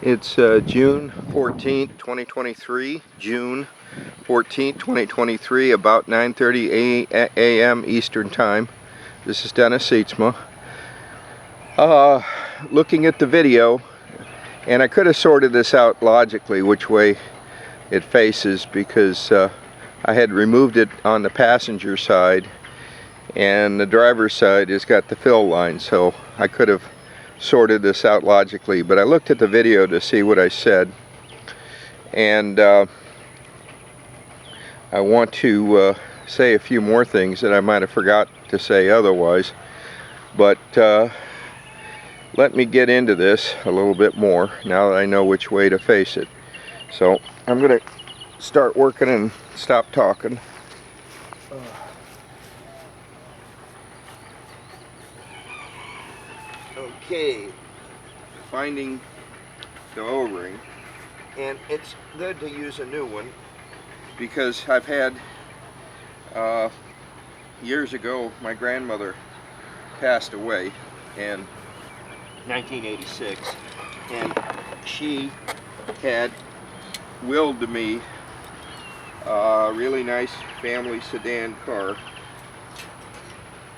It's June 14th, 2023. June 14th, 2023, about 9:30 a.m. Eastern Time. This is Dennis Sytsma. Looking at the video, and I could have sorted this out logically which way it faces, because I had removed it on the passenger side, and the driver's side has got the fill line, so I could have sorted this out logically, but I looked at the video to see what I said, and I want to say a few more things that I might have forgot to say otherwise, but let me get into this a little bit more now that I know which way to face it. So I'm going to start working and stop talking. Okay, finding the O-ring, and it's good to use a new one because I've had years ago my grandmother passed away in 1986, and she had willed to me a really nice family sedan car,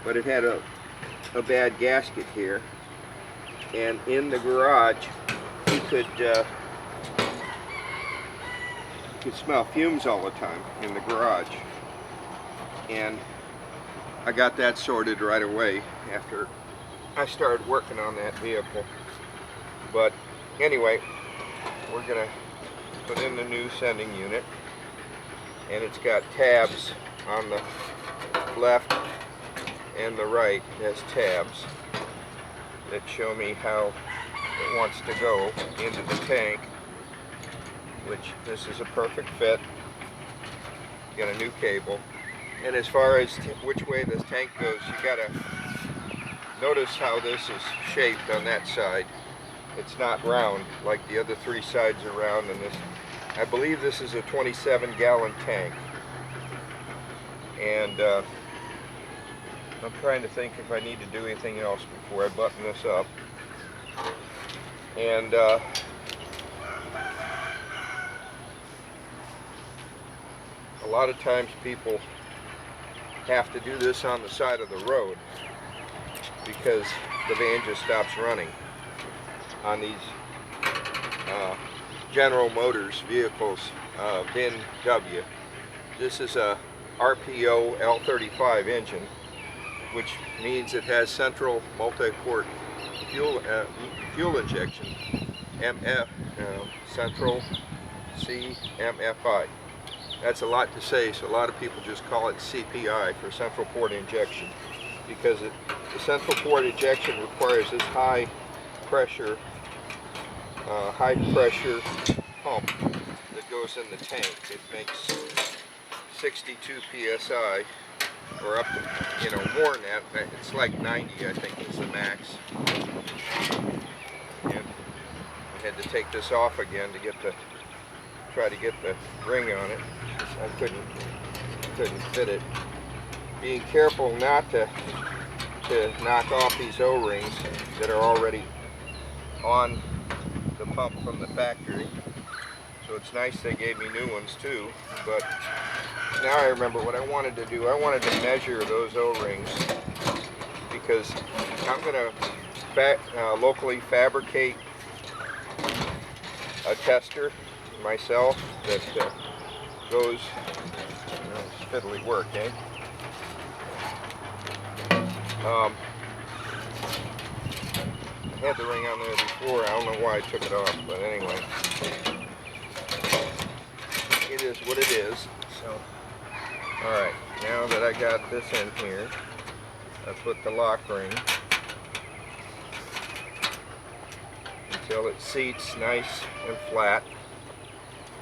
but it had a bad gasket here. And in the garage, you could smell fumes all the time in the garage. And I got that sorted right away after I started working on that vehicle. But anyway, we're gonna put in the new sending unit, and it's got tabs on the left and the right. It has tabs that show me how it wants to go into the tank, which this is a perfect fit. Got a new cable. And as far as which way this tank goes, you gotta notice how this is shaped on that side. It's not round like the other three sides are round, and this, I believe this is a 27-gallon tank. And I'm trying to think if I need to do anything else before I button this up. And a lot of times people have to do this on the side of the road because the van just stops running. On these General Motors vehicles, VIN W. This is a RPO L35 engine, which means it has central multi-port fuel injection, central CMFI. That's a lot to say, so a lot of people just call it CPI for central port injection, because the central port injection requires this high pressure pump that goes in the tank. It makes 62 psi, or up to, more than that. It's like 90, I think, is the max. And I had to take this off again to try to get the ring on it. I couldn't fit it. Being careful not to knock off these O-rings that are already on the pump from the factory. So it's nice they gave me new ones too, but now I remember what I wanted to do. I wanted to measure those O-rings because I'm going to locally fabricate a tester myself that goes, it's fiddly work, eh? I had the ring on there before. I don't know why I took it off, but anyway, it is what it is. So, alright, now that I got this in here, I put the lock ring until it seats nice and flat,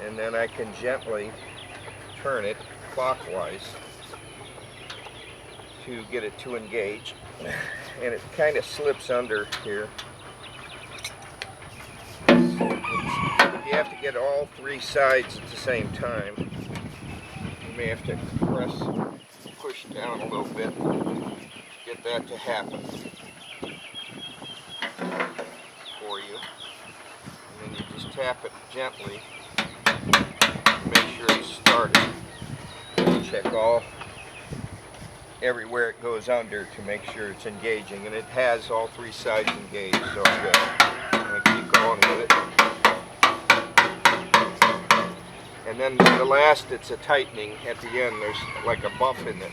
and then I can gently turn it clockwise to get it to engage, and it kind of slips under here. You have to get all three sides at the same time. You may have to push down a little bit to get that to happen for you. And then you tap it gently, make sure it's started. Check everywhere it goes under to make sure it's engaging, and it has all three sides engaged, so good. I'm going to keep going with it. And then the last, it's a tightening at the end. There's like a bump in it.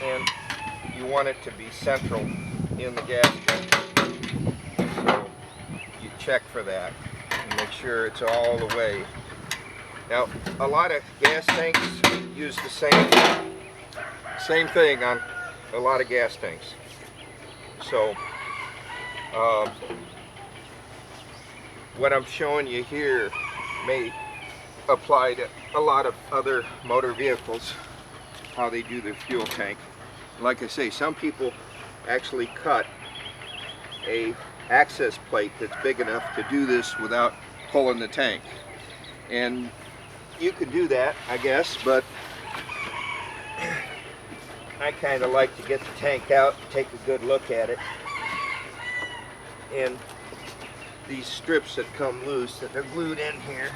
And you want it to be central in the gas tank. So you check for that and make sure it's all the way. Now, a lot of gas tanks use the same thing on a lot of gas tanks. So, what I'm showing you here may apply to a lot of other motor vehicles, how they do their fuel tank. Like I say, some people actually cut a access plate that's big enough to do this without pulling the tank. And you could do that, I guess, but I kind of like to get the tank out and take a good look at it. And these strips that come loose that are glued in here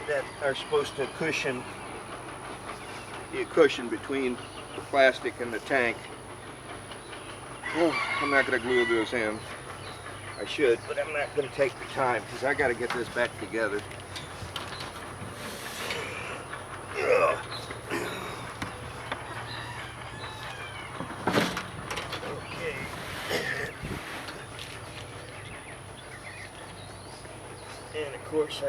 that are supposed to be a cushion between the plastic and the tank. Well, I'm not going to glue those in. I should, but I'm not going to take the time because I got to get this back together. Okay. And of course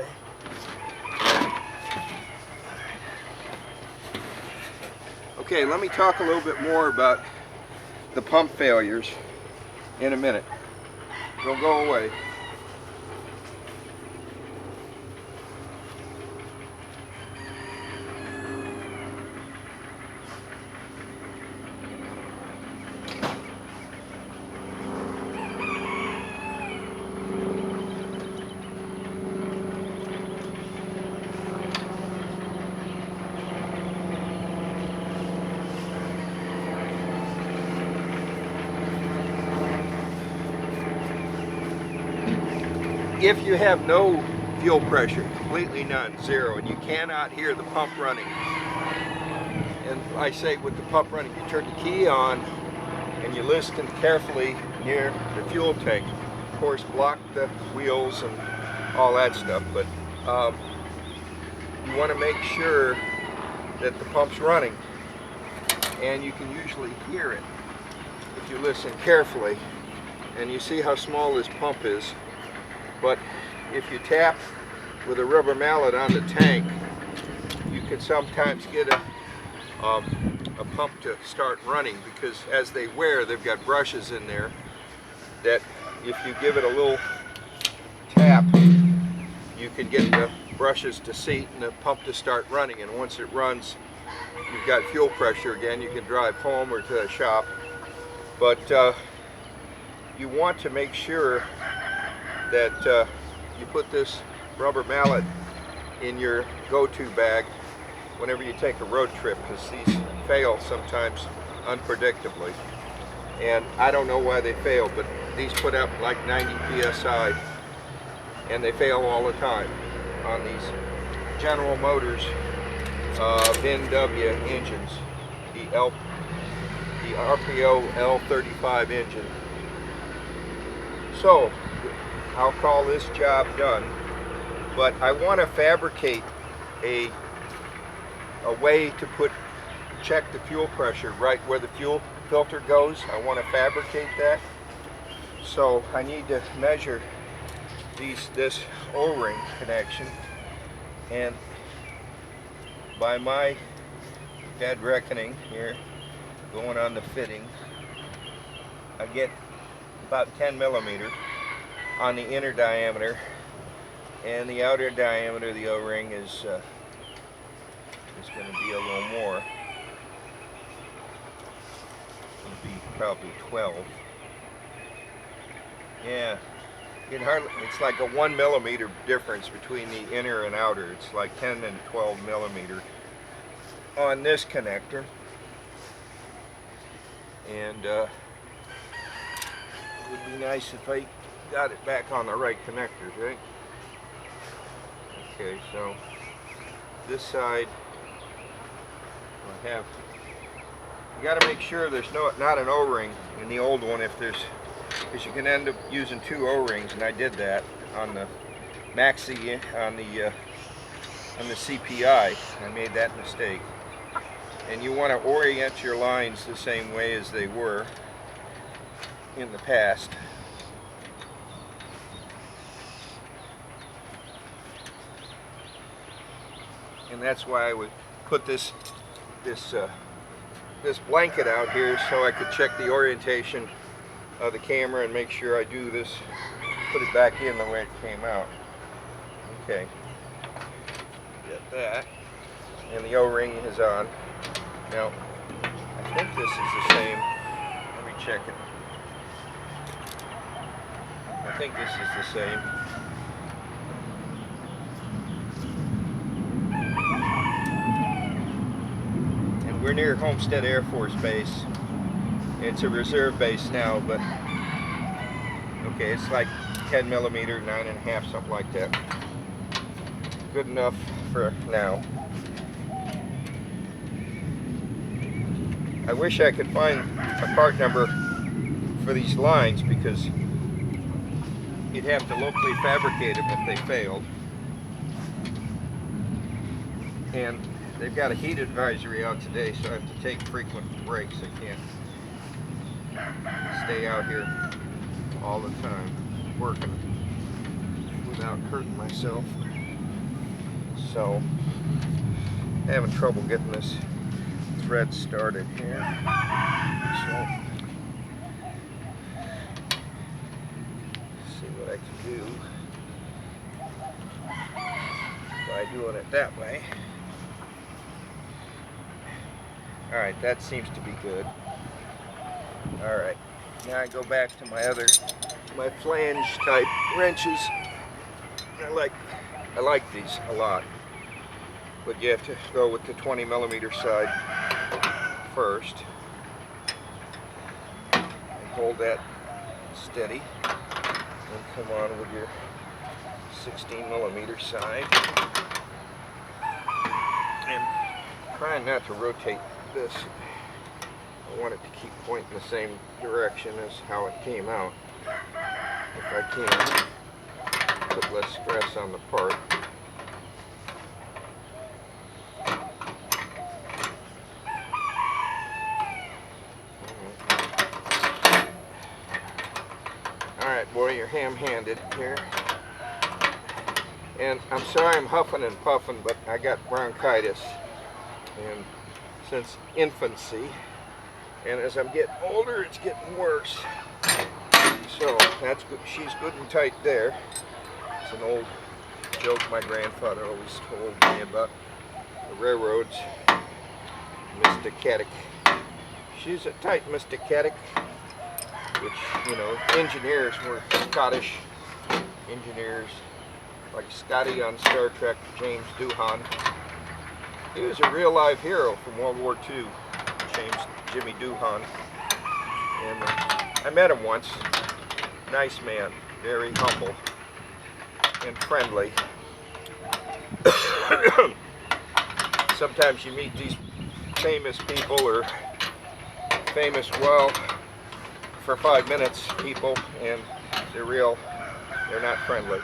Okay, let me talk a little bit more about the pump failures in a minute. Don't go away. If you have no fuel pressure, completely none, zero, and you cannot hear the pump running, and I say with the pump running, you turn the key on and you listen carefully near the fuel tank. Of course, block the wheels and all that stuff, but you want to make sure that the pump's running, and you can usually hear it if you listen carefully. And you see how small this pump is. But if you tap with a rubber mallet on the tank, you can sometimes get a pump to start running, because as they wear, they've got brushes in there that if you give it a little tap, you can get the brushes to seat and the pump to start running. And once it runs, you've got fuel pressure again. You can drive home or to the shop. But you want to make sure that you put this rubber mallet in your go-to bag whenever you take a road trip, because these fail sometimes unpredictably. And I don't know why they fail, but these put up like 90 psi and they fail all the time on these General Motors VIN-W engines, the RPO L35 engine. So I'll call this job done, but I want to fabricate a way to check the fuel pressure right where the fuel filter goes. I want to fabricate that, so I need to measure this O-ring connection, and by my dead reckoning here, going on the fitting, I get about 10 millimeter on the inner diameter, and the outer diameter of the O-ring is going to be a little more. It'll be probably 12. Yeah, it's like a 1 millimeter difference between the inner and outer. It's like 10 and 12 millimeter on this connector. and it would be nice if I got it back on the right connectors, right? Okay, so this side I have, you got to make sure there's not an O-ring in the old one, because you can end up using 2 O-rings, and I did that on the Maxi, on the CPI. I made that mistake. And you want to orient your lines the same way as they were in the past. And that's why I would put this blanket out here, so I could check the orientation of the camera and make sure I do this, put it back in the way it came out. Okay, get that, and the O-ring is on. Now, I think this is the same. Let me check it. I think this is the same. And we're near Homestead Air Force Base. It's a reserve base now, but okay, it's like 10 millimeter, 9.5, something like that. Good enough for now. I wish I could find a part number for these lines, because you'd have to locally fabricate them if they failed. And they've got a heat advisory out today, so I have to take frequent breaks. I can't stay out here all the time working without hurting myself. So, having trouble getting this thread started here. So, see what I can do by doing it that way. Alright, that seems to be good. Alright, now I go back to my flange type wrenches. I like these a lot, but you have to go with the 20 millimeter side first and hold that steady, and come on with your 16 millimeter side, and trying not to rotate this. I want it to keep pointing the same direction as how it came out. If I can, put less stress on the part. Alright, boy, you're ham-handed here. And I'm sorry I'm huffing and puffing, but I got bronchitis, and since infancy, and as I'm getting older, it's getting worse. So that's good. She's good and tight there. It's an old joke my grandfather always told me about the railroads. Mr. Caddick. She's a tight Mr. Caddick, which, you know, engineers were Scottish engineers, like Scotty on Star Trek, James Doohan. He was a real live hero from World War II, Jimmy Doohan. And I met him once. Nice man, very humble and friendly. Sometimes you meet these famous people, or famous, well, for 5 minutes people, and they're not friendly.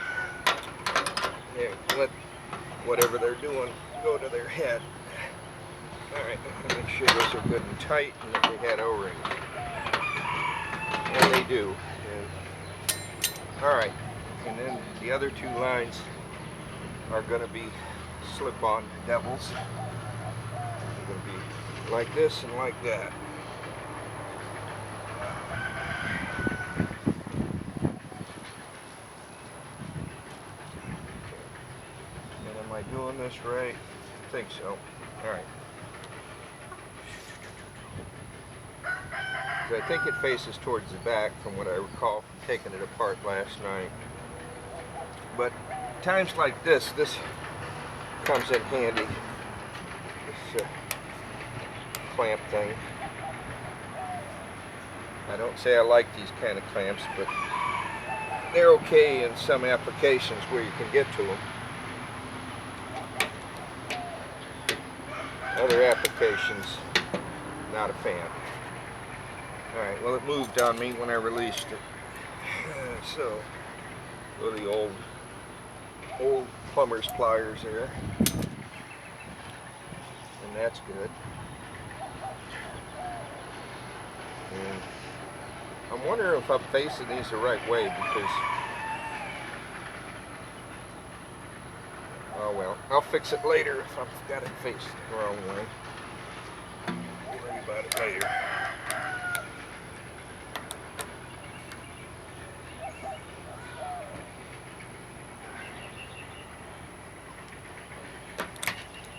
They let whatever they're doing go to their head. Alright, make sure those are good and tight, and that they had O-rings. And they do. Alright, and then the other 2 lines are going to be slip-on devils. They're going to be like this and like that. And am I doing this right? I think so. Alright. I think it faces towards the back from what I recall from taking it apart last night. But times like this comes in handy. This clamp thing. I don't say I like these kind of clamps, but they're okay in some applications where you can get to them. Other applications, not a fan. Alright, well, it moved on me when I released it. So, the old plumber's pliers there. And that's good. And I'm wondering if I'm facing these the right way, because, oh well, I'll fix it later if I've got it faced the wrong way. We'll worry about it later.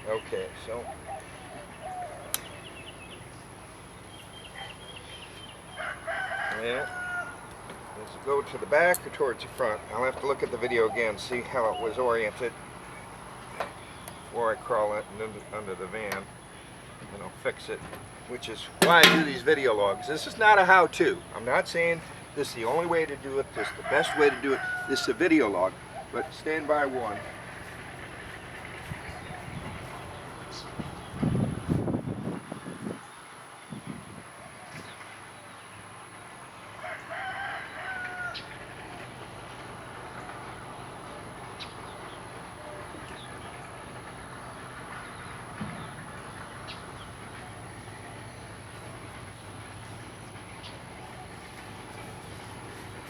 Okay, so yeah, let's go to the back or towards the front. I'll have to look at the video again, see how it was oriented before I crawl it under the van, and I'll fix it, which is why I do these video logs. This is not a how-to. I'm not saying this is the only way to do it, this is the best way to do it. This is a video log, but stand by one.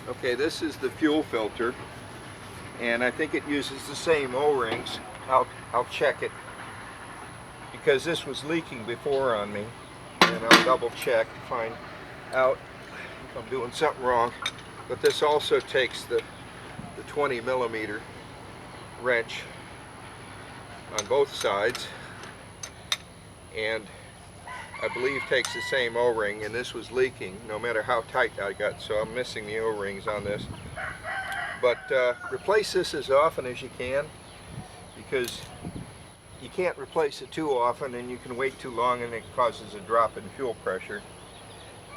Okay, this is the fuel filter, and I think it uses the same O-rings. I'll check it, because this was leaking before on me, and I'll double check and find out if I'm doing something wrong. But this also takes the 20mm wrench on both sides, and I believe takes the same O-ring, and this was leaking no matter how tight I got, so I'm missing the O-rings on this. But replace this as often as you can, because you can't replace it too often, and you can wait too long and it causes a drop in fuel pressure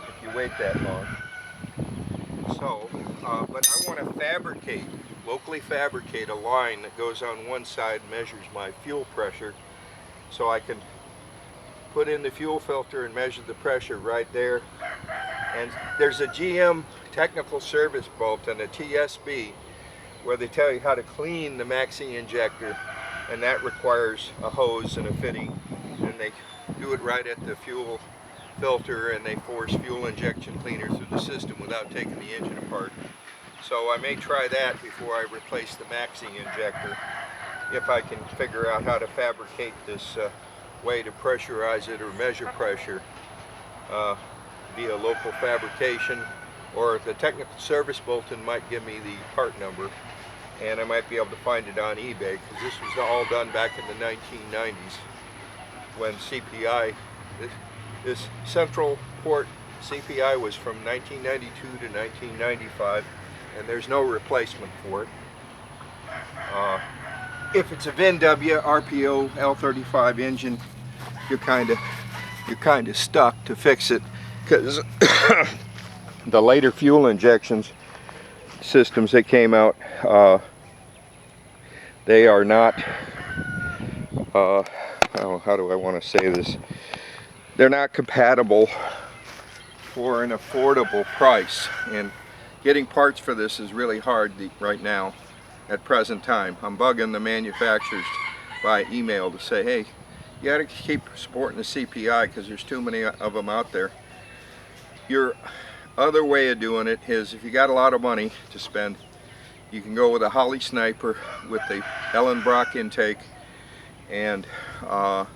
if you wait that long. So, but I want to locally fabricate a line that goes on one side and measures my fuel pressure, so I can put in the fuel filter and measure the pressure right there. And there's a GM technical service bolt and a TSB where they tell you how to clean the maxi injector, and that requires a hose and a fitting, and they do it right at the fuel filter, and they force fuel injection cleaner through the system without taking the engine apart. So I may try that before I replace the maxi injector, if I can figure out how to fabricate this way to pressurize it or measure pressure via local fabrication, or the technical service bulletin might give me the part number, and I might be able to find it on eBay, because this was all done back in the 1990s when CPI, this central port CPI was from 1992 to 1995, and there's no replacement for it. If it's a VIN-W RPO L35 engine, you're kind of stuck to fix it, because the later fuel injections systems that came out, they are not, how do I want to say this? They're not compatible for an affordable price, and getting parts for this is really hard right now at present time. I'm bugging the manufacturers by email to say, hey, you got to keep supporting the CPI because there's too many of them out there. Your other way of doing it is, if you got a lot of money to spend, you can go with a Holley Sniper with the Ellen Brock intake and the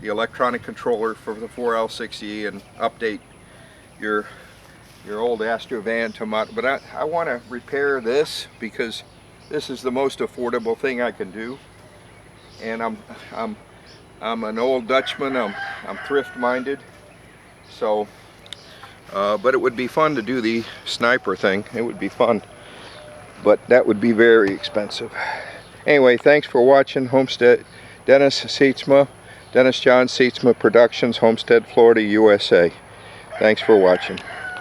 electronic controller for the 4L6E, and update your old Astro van to mod. But I want to repair this, because this is the most affordable thing I can do, and I'm an old Dutchman. I'm thrift-minded, so but it would be fun to do the sniper thing. It would be fun, but that would be very expensive. Anyway, thanks for watching. Homestead Dennis Sytsma, Dennis John Sytsma Productions, Homestead, Florida, USA. Thanks for watching.